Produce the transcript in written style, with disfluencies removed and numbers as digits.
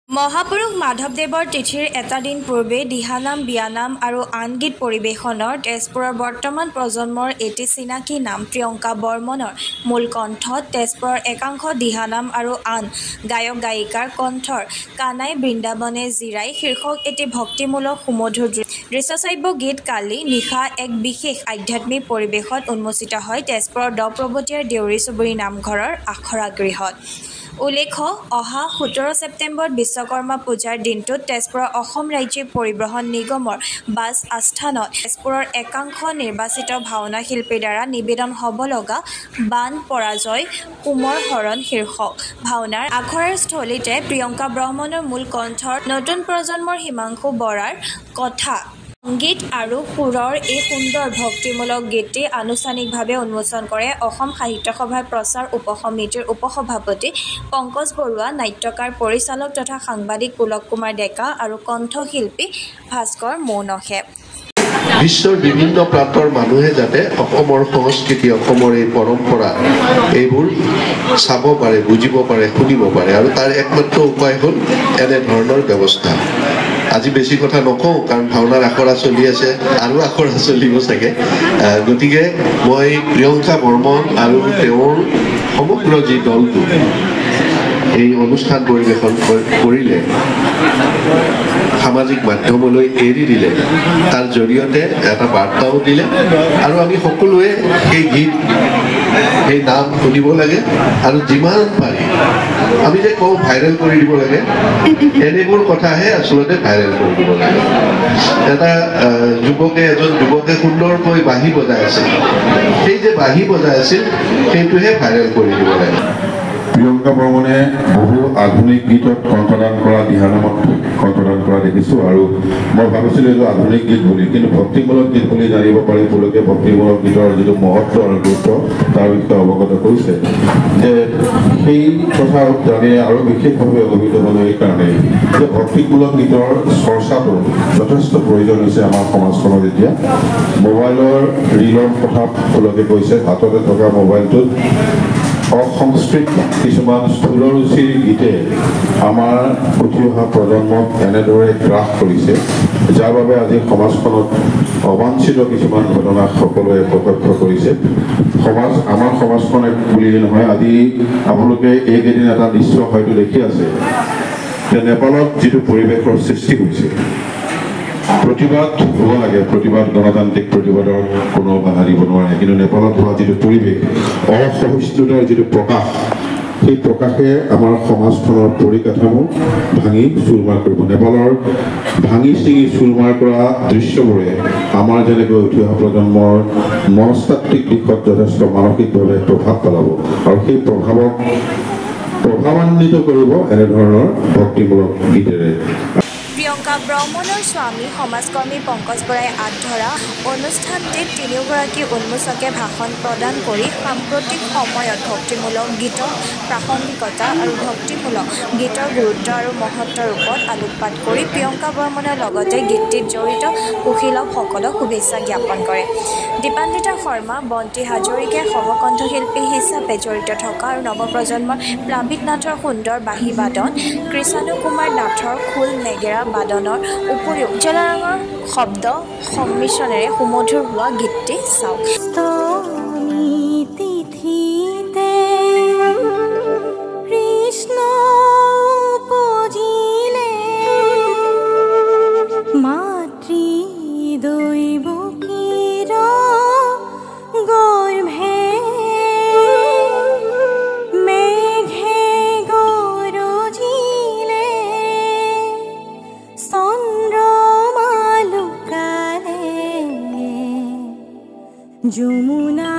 মহাপুৰুষ মাধৱদেৱৰ তিথিৰ এটা দিন পূৰ্বে দিহানাম, বিয়ানাম আৰু আন গীত পৰিৱেশনৰ তেজপুৰৰ বৰ্তমান প্ৰজন্মৰ এটি চিনাকি নাম প্ৰিয়ংকা বৰ্মনৰ মূল কণ্ঠত তেজপুৰৰ একাংশ দিহানাম আৰু আন গায়ক-গায়িকাৰ কণ্ঠৰ কানাই বৃন্দাবনে জিৰাই শীৰ্ষক এটি ভক্তিমূলক সুমধুৰ দৃশ্যশ্ৰাব্য গীত কালি নিশা এক বিশেষ আধ্যাত্মিক পৰিৱেশত উন্মোচিত হয় তেজপুৰৰ দ-প্ৰৱতীয়াৰ দেউৰী চুবুৰী নামঘৰৰ আখৰা গৃহত। উল্লেখ্য, অহা 17 ছেপ্টেম্বৰত বিশ্বকৰ্মা পূজাৰ দিনটোত তেজপুৰৰ অসম ৰাজ্যিক পৰিবহণ নিগমৰ বাছ আস্থানত তেজপুৰৰ একাংশ নিৰ্বাচিত ভাওনা শিল্পীৰ দ্বাৰা নিবেদন হ'ব লগা বান পৰাজয় কোমৰ হৰণ শীৰ্ষক ভাওনাৰ আখৰাৰ স্থলীতে প্ৰিয়ংকা বৰ্মনৰ মূল কণ্ঠৰ নতুন প্ৰজন্মৰ হিমাংশু বৰাৰ কথা সংগীত আৰু সুৰৰ এই সুন্দৰ ভক্তিমূলক গীতটি আনুষ্ঠানিকভাৱে উন্মোচন কৰে অসম সাহিত্য সভাৰ প্ৰচাৰ উপ সমিতিৰ উপসভাপতি পংকজ বৰুৱা, নাট্যকাৰ, পৰিচালক তথা সাংবাদিক পুলক কুমাৰ ডেকা আৰু কণ্ঠশিল্পী ভাস্কৰ মৌনসে। বিশ্বৰ বিভিন্ন প্ৰান্তৰ মানুহে যাতে অসমৰ সংস্কৃতি, অসমৰ এই পৰম্পৰা এইবোৰ চাব পাৰে, বুজিব পাৰে, শুনিব পাৰে আৰু তাৰ একমাত্ৰ উপায় হ'ল এনেধৰণৰ ব্যৱস্থা। আজি বেছি কথা নকওঁ কাৰণ ভাওনাৰ আখৰা চলি আছে আৰু আখৰা চলিব চাগে। গতিকে মই প্ৰিয়ংকা বৰ্মন আৰু তেওঁৰ সমগ্ৰ যি দলটো এই অনুষ্ঠান পৰিৱেশন কৰিলে, সামাজিক মাধ্যমলৈ এৰি দিলে, তাৰ জৰিয়তে এটা বাৰ্তাও দিলে আৰু আমি সকলোৱে সেই গীত, সেই নাম শুনিব লাগে আৰু যিমান পাৰি আমি যে কওঁ ভাইৰেল কৰি দিব লাগে, এনেবোৰ কথাহে আচলতে ভাইৰেল কৰি দিব লাগে। এজন যুৱকে সুন্দৰকৈ বাঁহী বজাই আছিল, সেই যে বাঁহী বজাই আছিল সেইটোহে ভাইৰেল কৰি দিব লাগে। প্ৰিয়ংকা বৰ্মনে বহু আধুনিক গীতত কণ্ঠদান কৰা, দিহানামত কণ্ঠদান কৰা দেখিছোঁ আৰু মই ভাবিছিলোঁ এইটো আধুনিক গীত বুলি, কিন্তু ভক্তিমূলক গীত বুলি জানিব পাৰি তেওঁলোকে ভক্তিমূলক গীতৰ যিটো মহত্ব আৰু গুৰুত্ব তাৰ বিষয়ে অৱগত কৰিছে। যে সেই কথা জানি আৰু বিশেষভাৱে অৱগত হ'ল এইকাৰণে যে ভক্তিমূলক গীতৰ চৰ্চাটো যথেষ্ট প্ৰয়োজন হৈছে আমাৰ সমাজখনত। এতিয়া মোবাইলৰ ৰীলৰ কথা তেওঁলোকে কৈছে, হাততে থকা মোবাইলটোত অসংস্কৃত কিছুমান স্থূলৰুচিৰ গীতে আমাৰ উঠি অহা প্ৰজন্মক এনেদৰে গ্ৰাস কৰিছে, যাৰ বাবে আজি সমাজখনত অবাঞ্ছিত কিছুমান ঘটনা সকলোৱে প্ৰত্যক্ষ কৰিছে। আমাৰ সমাজখন বুলিয়ে নহয়, আজি আপোনালোকে এইকেইদিন এটা দৃশ্য হয়তো দেখি আছে যে নেপালত যিটো পৰিৱেশৰ সৃষ্টি হৈছে, প্ৰতিবাদ হ'ব লাগে, প্ৰতিবাদ গণতান্ত্ৰিক প্ৰতিবাদৰ কোনো বাধা দিব নোৱাৰে, কিন্তু নেপালত হোৱা যিটো পৰিৱেশ, অসহিষ্ণুতাৰ যিটো প্ৰকাশ, সেই প্ৰকাশে আমাৰ সমাজখনৰ পৰিকাঠামো ভাঙি চুৰমাৰ কৰিব। নেপালৰ ভাঙি চিঙি চুৰমাৰ কৰা দৃশ্যবোৰে আমাৰ যেনেকৈ উঠি অহা প্ৰজন্মৰ মনস্তাত্ত্বিক দিশত যথেষ্ট মানসিকভাৱে প্ৰভাৱ পেলাব আৰু সেই প্ৰভাৱক প্ৰভাৱান্বিত কৰিব এনেধৰণৰ ভক্তিমূলক গীতেৰে। প্ৰিয়ংকা বৰ্মনৰ স্বামী সমাজকৰ্মী পংকজ বৰাই আঁত ধৰা অনুষ্ঠানটিত তিনিওগৰাকী উন্মোচকে ভাষণ প্ৰদান কৰি সাম্প্ৰতিক সময়ত ভক্তিমূলক গীতৰ প্ৰাসংগিকতা আৰু ভক্তিমূলক গীতৰ গুৰুত্ব আৰু মহত্বৰ ওপৰত আলোকপাত কৰি প্ৰিয়ংকা বৰ্মনৰ লগতে গীতটিত জড়িত সুশীলকসকলক শুভেচ্ছা জ্ঞাপন কৰে। দীপান্বিতা শৰ্মা, বন্তি হাজৰিকাই সহকণ্ঠশিল্পী হিচাপে জড়িত থকা আৰু নৱপ্ৰজন্মৰ প্লাবিত নাথৰ সুন্দৰ বাঁহী বাদন, কৃষাণু কুমাৰ নাথৰ খোল নেগেৰা বাদনৰ উপৰিও জলাৰাঙৰ শব্দ সংমিশ্ৰণেৰে সুমধুৰ হোৱা গীতটি চাওক। যমুনা